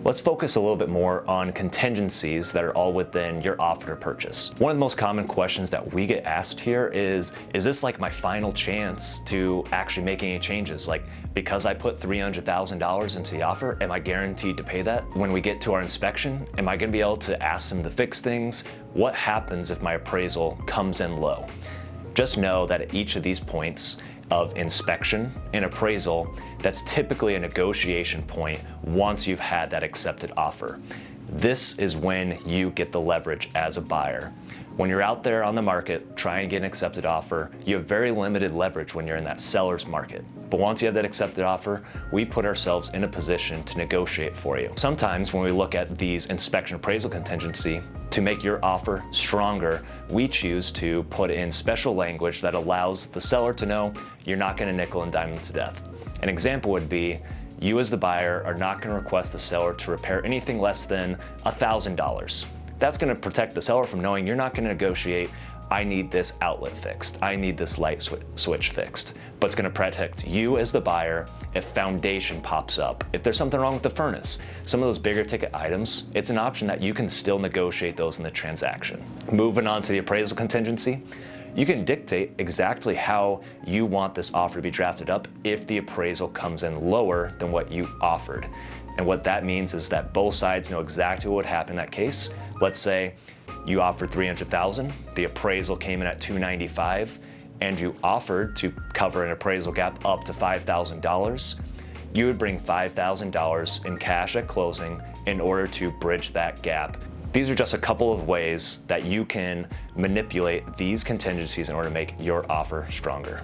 Let's focus a little bit more on contingencies that are all within your offer to purchase. One of the most common questions that we get asked here is this like my final chance to actually make any changes? Like, because I put $300,000 into the offer, am I guaranteed to pay that? When we get to our inspection, am I gonna be able to ask them to fix things? What happens if my appraisal comes in low? Just know that at each of these points of inspection and appraisal, that's typically a negotiation point once you've had that accepted offer. This is when you get the leverage as a buyer. When you're out there on the market trying to get an accepted offer, you have very limited leverage when you're in that seller's market. But once you have that accepted offer, we put ourselves in a position to negotiate for you. Sometimes when we look at these inspection appraisal contingency, to make your offer stronger, we choose to put in special language that allows the seller to know you're not gonna nickel and dime them to death. An example would be, you as the buyer are not gonna request the seller to repair anything less than $1,000. That's gonna protect the seller from knowing you're not gonna negotiate, I need this outlet fixed, I need this light switch fixed. But it's gonna protect you as the buyer if foundation pops up, if there's something wrong with the furnace. Some of those bigger ticket items, it's an option that you can still negotiate those in the transaction. Moving on to the appraisal contingency, you can dictate exactly how you want this offer to be drafted up if the appraisal comes in lower than what you offered. And what that means is that both sides know exactly what would happen in that case. Let's say you offered $300,000, the appraisal came in at $295,000, and you offered to cover an appraisal gap up to $5,000, you would bring $5,000 in cash at closing in order to bridge that gap. These are just a couple of ways that you can manipulate these contingencies in order to make your offer stronger.